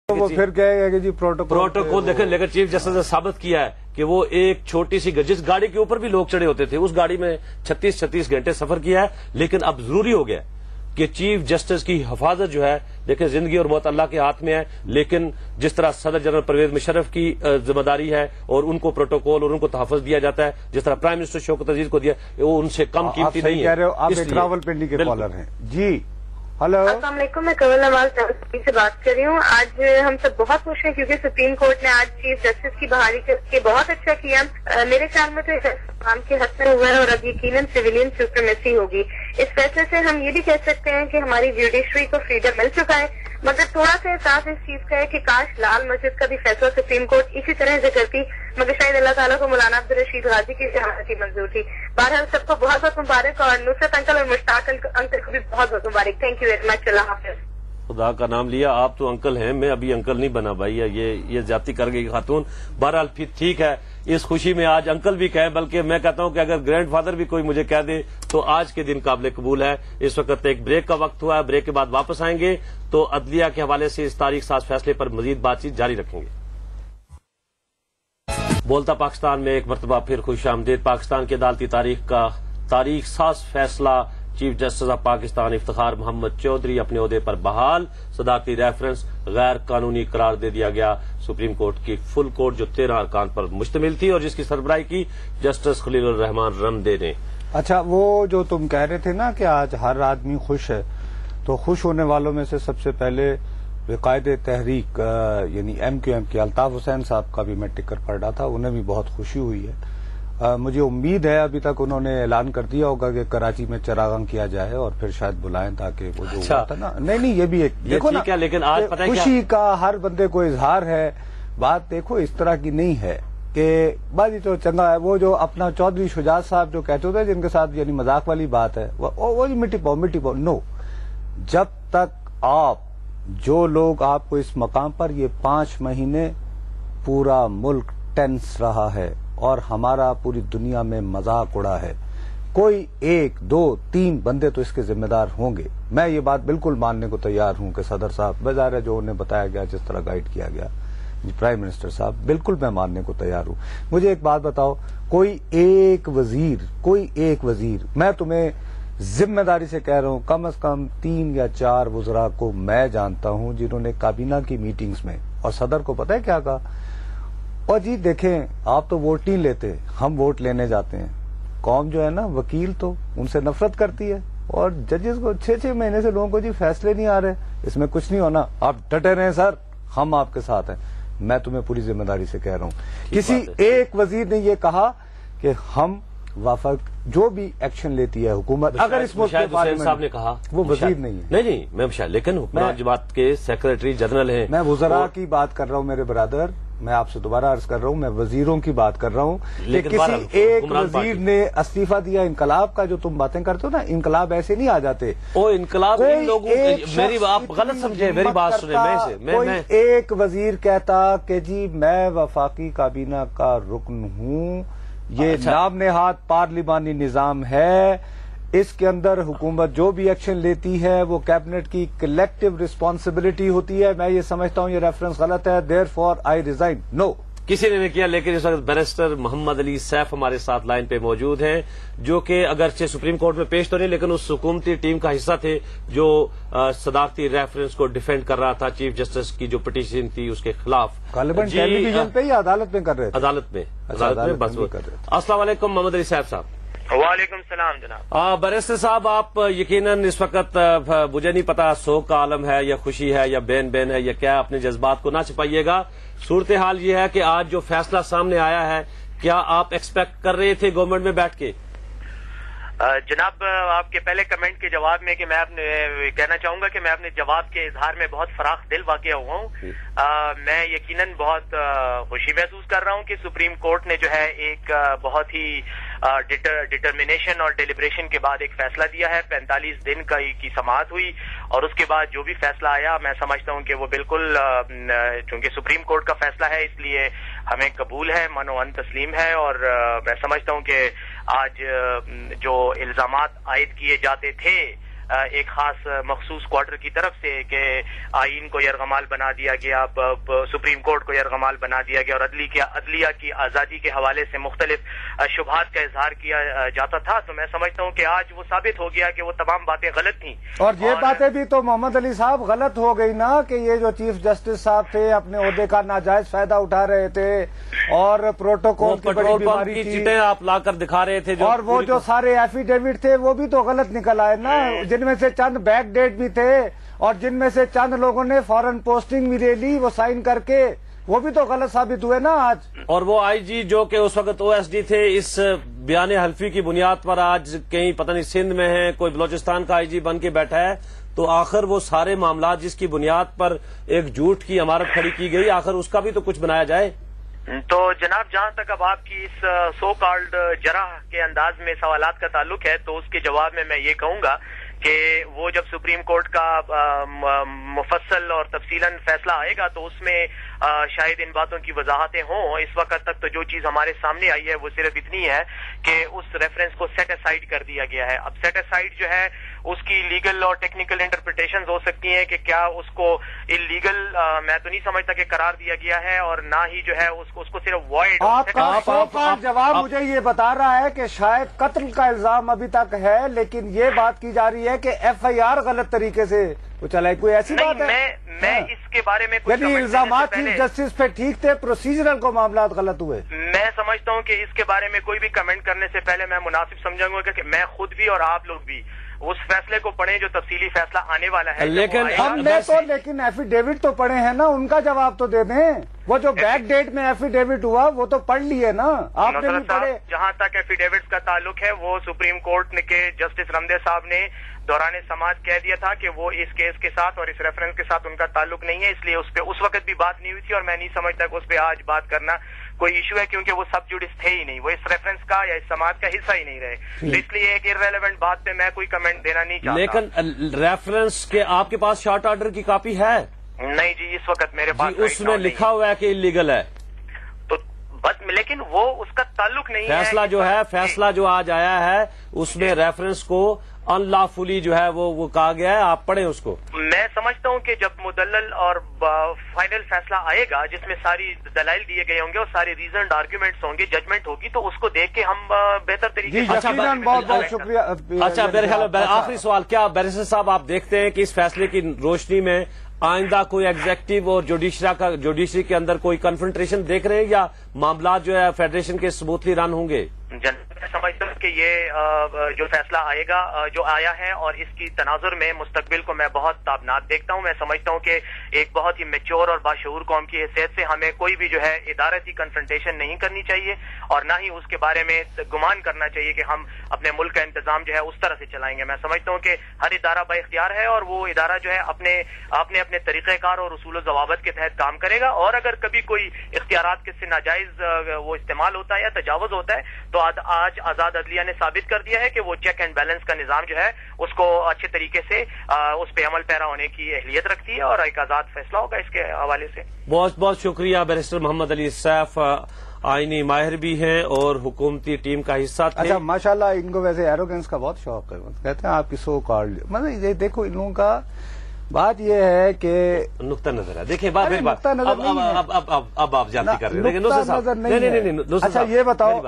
تو وہ پھر کہے گا جی پروٹوکول دیکھیں، لیکن چیف جسٹس نے ثابت کیا ہے کہ وہ ایک چھوٹی سی جس گاڑی کے اوپر بھی لوگ چڑھے ہوتے تھے اس گاڑی میں 36 گھنٹے سفر کیا ہے، لیکن اب ضروری ہو گیا کہ چیف جسٹس کی حفاظت جو ہے، دیکھیں زندگی اور موت اللہ کے ہاتھ میں ہے، لیکن جس طرح صدر جنرل پرویز مشرف کی ذمہ داری ہے اور ان کو پروٹوکول اور ان کو تحفظ دیا جاتا ہے، جس طرح پرائم منسٹر شوکت عزیز کو دیا، وہ ان سے کم قیمتی نہیں ہے۔ کہہ رہے ہو آپ ایک راولپنڈی کے کالر ہیں جی۔ ہلو، السلام علیکم، میں کنول نواز سے بات کر رہی ہوں۔ آج ہم سب بہت خوش ہیں کیونکہ سپریم کورٹ نے آج چیف جسٹس کی بحالی کر کے بہت اچھا کیا۔ میرے خیال میں تو عوام کے حق میں ہوا ہے اور اب یقیناً سویلین سپریمیسی ہوگی۔ اس فیصلے سے ہم یہ بھی کہہ سکتے ہیں کہ ہماری جوڈیشری کو فریڈم مل چکا ہے، مگر تھوڑا سا احساس اس چیز کا ہے کہ کاش لال مسجد کا بھی فیصلہ سپریم کورٹ اسی طرح سے کرتی، مگر شاید اللہ تعالیٰ کو مولانا عبدالرشید غازی کی شہادت کی منظور تھی۔ بہرحال سب کو بہت بہت مبارک، اور نصرت انکل اور مشتاق انکل کو بھی بہت بہت مبارک۔ تھینک یو ویری مچ، اللہ حافظ۔ خدا کا نام لیا، آپ تو انکل ہیں، میں ابھی انکل نہیں بنا بھائی، یہ زیادتی کر گئی خاتون۔ بہرحال پھر ٹھیک ہے، اس خوشی میں آج انکل بھی کہیں، بلکہ میں کہتا ہوں کہ اگر گرینڈ فادر بھی کوئی مجھے کہہ دے تو آج کے دن قابل قبول ہے۔ اس وقت ایک بریک کا وقت ہوا ہے، بریک کے بعد واپس آئیں گے تو عدلیہ کے حوالے سے اس تاریخ ساز فیصلے پر مزید بات چیت جاری رکھیں گے۔ بولتا پاکستان میں ایک مرتبہ پھر خوش آمدید۔ پاکستان کی عدالتی تاریخ کا تاریخ ساز فیصلہ، chief justice of Pakistan Iftikhar Muhammad Chaudhry اپنے عہدے پر بحال، صدارتی ریفرنس غیر قانونی قرار دے دیا گیا۔ سپریم کورٹ کی فل کورٹ جو 13 ارکان پر مشتمل تھی اور جس کی سربراہی کی جسٹس خلیل الرحمان رمدے نے۔ اچھا، وہ جو تم کہہ رہے تھے نا کہ آج ہر آدمی خوش ہے، تو خوش ہونے والوں میں سے سب سے پہلے قائد تحریک یعنی MQM کے الطاف حسین صاحب کا بھی میں ٹکر پڑ رہا تھا، انہیں بھی بہت خوشی ہوئی ہے۔ مجھے امید ہے ابھی تک انہوں نے اعلان کر دیا ہوگا کہ کراچی میں چراغاں کیا جائے اور پھر شاید بلائیں تاکہ وہ جو ہوا تھا نا، نہیں یہ بھی ایک دیکھو نا، لیکن آج پتہ ہے خوشی کا ہر بندے کو اظہار ہے۔ بات دیکھو اس طرح کی نہیں ہے کہ بازی تو چنگا ہے، وہ جو اپنا چودھری شجاعت صاحب جو کہتے ہوتے جن کے ساتھ یعنی مذاق والی بات ہے، وہ مٹی پاؤ نو، جب تک آپ جو لوگ آپ کو اس مقام پر یہ 5 مہینے پورا ملک ٹینس رہا ہے اور ہمارا پوری دنیا میں مذاق اڑا ہے، کوئی 1 2 3 بندے تو اس کے ذمہ دار ہوں گے۔ میں یہ بات بالکل ماننے کو تیار ہوں کہ صدر صاحب بظاہر ہے جو انہیں بتایا گیا، جس طرح گائیڈ کیا گیا، پرائم منسٹر صاحب، بالکل میں ماننے کو تیار ہوں۔ مجھے ایک بات بتاؤ، کوئی ایک وزیر میں تمہیں ذمہ داری سے کہہ رہا ہوں، کم از کم 3 یا 4 وزراء کو میں جانتا ہوں جنہوں نے کابینہ کی میٹنگز میں اور صدر کو پتہ ہے کیا کہا، اور جی دیکھیں آپ تو ووٹ نہیں لیتے، ہم ووٹ لینے جاتے ہیں۔ قوم جو ہے نا، وکیل تو ان سے نفرت کرتی ہے، اور ججز کو 6 مہینے سے لوگوں کو جی فیصلے نہیں آ رہے، اس میں کچھ نہیں ہونا، آپ ڈٹے رہیں سر، ہم آپ کے ساتھ ہیں۔ میں تمہیں پوری ذمہ داری سے کہہ رہا ہوں، کسی ایک وزیر نے یہ کہا کہ ہم وفاق جو بھی ایکشن لیتی ہے حکومت، اگر اس ملک کے بارے میں صاحب نے کہا وہ وزیر نہیں ہے، نہیں میں لیکن حکومت جماعت کے سیکریٹری جنرل ہیں، میں وزراء کی بات کر رہا ہوں میرے برادر، میں آپ سے دوبارہ عرض کر رہا ہوں، میں وزیروں کی بات کر رہا ہوں کہ کسی ایک وزیر نے استعفیٰ دیا۔ انقلاب کا جو تم باتیں کرتے ہو نا، انقلاب ایسے نہیں آ جاتے، وہ انقلاب ان لوگوں میری آپ غلط سمجھے، میری بات سنیں، کوئی ایک وزیر کہتا کہ جی میں وفاقی کابینہ کا رکن ہوں، یہ نام نہاد پارلیمانی نظام ہے، اس کے اندر حکومت جو بھی ایکشن لیتی ہے وہ کیبنٹ کی کلیکٹو رسپانسبلٹی ہوتی ہے، میں یہ سمجھتا ہوں یہ ریفرنس غلط ہے، دیر فار آئی ریزائن، نو کسی نے نہیں کیا۔ لیکن اس وقت بیرسٹر محمد علی سیف ہمارے ساتھ لائن پہ موجود ہیں، جو کہ اگرچہ سپریم کورٹ میں پیش تو نہیں لیکن اس حکومتی ٹیم کا حصہ تھے جو صدارتی ریفرنس کو ڈیفینڈ کر رہا تھا، چیف جسٹس کی جو پٹیشن تھی اس کے خلاف۔ غالباً ٹیلی ویژن پہ یا عدالت میں کر رہے تھے؟ عدالت میں بس کر رہے تھے۔ السلام علیکم محمد علی صاحب۔ وعلیکم السلام جناب۔ بیرسٹر صاحب، آپ یقیناً اس وقت مجھے نہیں پتا سوگ کا عالم ہے یا خوشی ہے یا بین ہے یا کیا، اپنے جذبات کو نہ چھپائیے گا۔ صورتحال یہ ہے کہ آج جو فیصلہ سامنے آیا ہے، کیا آپ ایکسپیکٹ کر رہے تھے گورنمنٹ میں بیٹھ کے؟ جناب، آپ کے پہلے کمنٹ کے جواب میں کہ میں کہنا چاہوں گا کہ میں اپنے جواب کے اظہار میں بہت فراخ دل واقع ہوا ہوں۔ میں یقیناً بہت خوشی محسوس کر رہا ہوں کہ سپریم کورٹ نے جو ہے ایک بہت ہی ڈٹرمنیشن اور ڈیلیبریشن کے بعد ایک فیصلہ دیا ہے۔ 45 دن کی سماعت ہوئی اور اس کے بعد جو بھی فیصلہ آیا، میں سمجھتا ہوں کہ وہ بالکل چونکہ سپریم کورٹ کا فیصلہ ہے اس لیے ہمیں قبول ہے، من و عن تسلیم ہے، اور میں سمجھتا ہوں کہ آج جو الزامات عائد کیے جاتے تھے ایک خاص مخصوص کوارٹر کی طرف سے کہ آئین کو یرغمال بنا دیا گیا، سپریم کورٹ کو یرغمال بنا دیا گیا، اور عدلیہ کی آزادی کے حوالے سے مختلف شبہات کا اظہار کیا جاتا تھا، تو میں سمجھتا ہوں کہ آج وہ ثابت ہو گیا کہ وہ تمام باتیں غلط تھیں. اور یہ باتیں بھی تو محمد علی صاحب غلط ہو گئی نا کہ یہ جو چیف جسٹس صاحب تھے اپنے عہدے کا ناجائز فائدہ اٹھا رہے تھے اور پروٹوکول کی بڑی بیماری تھی، چیٹیں آپ لا کر دکھا رہے تھے، اور وہ جو سارے ایفیڈیوٹ تھے وہ بھی تو غلط نکل آئے نا، جن میں سے چند بیک ڈیٹ بھی تھے اور جن میں سے چند لوگوں نے فورن پوسٹنگ بھی لے لی وہ سائن کر کے، وہ بھی تو غلط ثابت ہوئے نا آج. اور وہ آئی جی جو کہ اس وقت OSD تھے، اس بیان حلفی کی بنیاد پر آج کہیں پتہ نہیں سندھ میں ہیں، کوئی بلوچستان کا IG بن کے بیٹھا ہے، تو آخر وہ سارے معاملات جس کی بنیاد پر ایک جھوٹ کی عمارت کھڑی کی گئی، آخر اس کا بھی تو کچھ بنایا جائے. تو جناب جہاں تک اب آپ کی اس سو کالڈ جرح کے انداز میں سوالات کا تعلق ہے، تو اس کے جواب میں یہ کہوں گا کہ وہ جب سپریم کورٹ کا مفصل اور تفصیلاً فیصلہ آئے گا تو اس میں شاید ان باتوں کی وضاحتیں ہوں. اس وقت تک تو جو چیز ہمارے سامنے آئی ہے وہ صرف اتنی ہے کہ اس ریفرنس کو سیٹ اسائڈ کر دیا گیا ہے. اب سیٹ اسائڈ جو ہے اس کی لیگل اور ٹیکنیکل انٹرپریٹیشنز ہو سکتی ہیں کہ کیا اس کو انلیگل میں تو نہیں سمجھتا کہ قرار دیا گیا ہے، اور نہ ہی جو ہے اس کو صرف وائڈ. آپ کا جواب مجھے یہ بتا رہا ہے کہ شاید قتل کا الزام ابھی تک ہے، لیکن یہ بات کی جا رہی ہے کہ FIR غلط طریقے سے وہ چلائی، کوئی ایسی بات ہے؟ میں اس کے بارے میں یعنی الزامات چیف جسٹس پہ ٹھیک تھے، پروسیجرل کو معاملات غلط ہوئے. میں سمجھتا ہوں کہ اس کے بارے میں کوئی بھی کمنٹ کرنے سے پہلے میں مناسب سمجھوں گا کہ میں خود بھی اور آپ لوگ بھی اس فیصلے کو پڑھیں جو تفصیلی فیصلہ آنے والا ہے. لیکن ہم نے تو لیکن ایفیڈیوٹ تو پڑھے ہیں نا، ان کا جواب تو دے دیں. وہ جو بیک ڈیٹ میں ایفیڈیوٹ ہوا وہ تو پڑھ لیے نا، آپ نے نہیں پڑھے. جہاں تک ایفیڈیوٹس کا تعلق ہے وہ سپریم کورٹ کے جسٹس رمدے صاحب نے دوران سماعت کہہ دیا تھا کہ وہ اس کیس کے ساتھ اور اس ریفرنس کے ساتھ ان کا تعلق نہیں ہے، اس لیے اس پہ اس وقت بھی بات نہیں ہوئی تھی، اور میں نہیں سمجھتا کہ اس پہ آج بات کرنا کوئی ایشو ہے، کیونکہ وہ سب جوڈس تھے ہی نہیں، وہ اس ریفرنس کا یا اس سماعت کا حصہ ہی نہیں رہے. اس لیے ایک ارریلیونٹ بات پہ میں کوئی کمنٹ دینا نہیں چاہتا. لیکن ریفرنس کے آپ کے پاس شارٹ آرڈر کی کاپی ہے؟ نہیں جی، اس وقت میرے پاس اس میں لکھا ہوا ہے کہ انلیگل ہے، تو بس لیکن وہ اس کا تعلق نہیں ہے. فیصلہ جو ہے، فیصلہ جو آج آیا ہے اس میں ریفرنس کو ان لافلی جو ہے وہ کہا گیا ہے، آپ پڑھیں اس کو. میں سمجھتا ہوں کہ جب مدلل اور فائنل فیصلہ آئے گا جس میں ساری دلائل دیے گئے ہوں گے اور سارے ریزنڈ آرگیومنٹس ہوں گے، ججمنٹ ہوگی، تو اس کو دیکھ کے ہم بہتر طریقے سے. بہت بہت شکریہ. اچھا میرے خیال میں آخری سوال، کیا بیرسٹر صاحب آپ دیکھتے ہیں کہ اس فیصلے کی روشنی میں آئندہ کوئی ایگزیکٹو اور جوڈیشری کے اندر کوئی کنفرنٹریشن دیکھ رہے ہیں، یا معاملات جو ہے فیڈریشن کے سموتھلی رن ہوں گے؟ میں سمجھتا ہوں کہ یہ جو فیصلہ آئے گا جو آیا ہے اور اس کی تناظر میں مستقبل کو میں بہت تابناک دیکھتا ہوں. میں سمجھتا ہوں کہ ایک بہت ہی میچور اور باشعور قوم کی حیثیت سے ہمیں کوئی بھی جو ہے ادارتی کنفرنٹیشن نہیں کرنی چاہیے، اور نہ ہی اس کے بارے میں گمان کرنا چاہیے کہ ہم اپنے ملک کا انتظام جو ہے اس طرح سے چلائیں گے. میں سمجھتا ہوں کہ ہر ادارہ با اختیار ہے، اور وہ ادارہ جو ہے اپنے طریقہ کار اور اصول و ضوابط کے تحت کام کرے گا، اور اگر کبھی کوئی اختیارات کے سے ناجائز وہ استعمال ہوتا ہے یا تجاوز ہوتا ہے تو آج آزاد عدلیہ نے ثابت کر دیا ہے کہ وہ چیک اینڈ بیلنس کا نظام جو ہے اس کو اچھے طریقے سے اس پہ عمل پیرا ہونے کی اہلیت رکھتی ہے، اور ایک آزاد فیصلہ ہوگا اس کے حوالے سے. بہت بہت شکریہ. بیرسٹر محمد علی سیف آئینی ماہر بھی ہیں اور حکومتی ٹیم کا حصہ تھے. اچھا ماشاءاللہ ان کو ویسے ایروگنس کا بہت شوق ہے، کہتے ہیں آپ کی سو کارڈ، مطلب یہ دیکھو ان لوگوں کا بات یہ ہے کہ نقطہ نظر ہے. دیکھیں اب آپ جانتی کر رہے ہیں. اچھا یہ بتاؤ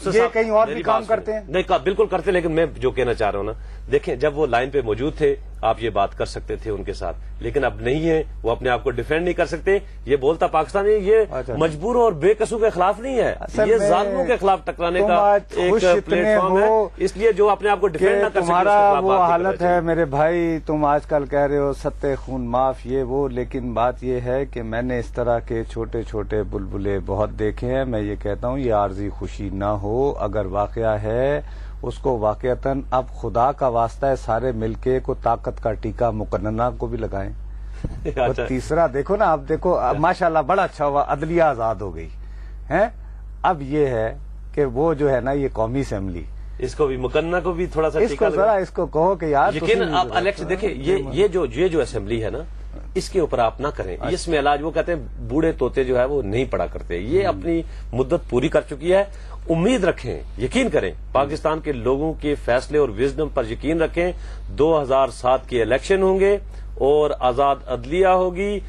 یہ کہیں اور بھی کام کرتے ہیں؟ نہیں بالکل کرتے، لیکن میں جو کہنا چاہ رہا ہوں نا، دیکھیں جب وہ لائن پہ موجود تھے آپ یہ بات کر سکتے تھے ان کے ساتھ، لیکن اب نہیں ہے، وہ اپنے آپ کو ڈیفینڈ نہیں کر سکتے. یہ بولتا پاکستان یہ مجبوروں اور بے قصور کے خلاف نہیں ہے، یہ ظالموں کے خلاف ٹکرانے کا ایک پلیٹ فارم ہے. اس لیے جو اپنے آپ کو ڈیفینڈ نہ کر سکتے تمہارا وہ حالت ہے میرے بھائی، تم آج کل کہہ رہے ہو ستے خون معاف یہ وہ، لیکن بات یہ ہے کہ میں نے اس طرح کے چھوٹے چھوٹے بلبلے بہت دیکھے ہیں. میں یہ کہتا ہوں یہ عارضی خوشی نہ ہو، اگر واقعہ ہے اس کو واقعتاً اب خدا کا واسطہ ہے سارے مل کے کو طاقت کا ٹیکہ مقننہ کو بھی لگائیں. اور تیسرا دیکھو نا، اب دیکھو ماشاءاللہ بڑا اچھا ہوا، عدلیہ آزاد ہو گئی ہے. اب یہ ہے کہ وہ جو ہے نا یہ قومی اسمبلی، اس کو بھی مقننہ کو بھی تھوڑا سا اس کو ذرا اس کو کہو کہ یار لیکن اب الیکشن دیکھیں، یہ جو اسمبلی ہے نا اس کے اوپر آپ نہ کریں. اس میں علاج وہ کہتے ہیں بوڑھے طوطے جو ہے وہ نہیں پڑا کرتے. یہ اپنی مدت پوری کر چکی ہے. امید رکھیں, یقین کریں, پاکستان کے لوگوں کے فیصلے اور وزڈم پر یقین رکھیں. 2007 کے الیکشن ہوں گے اور آزاد عدلیہ ہوگی.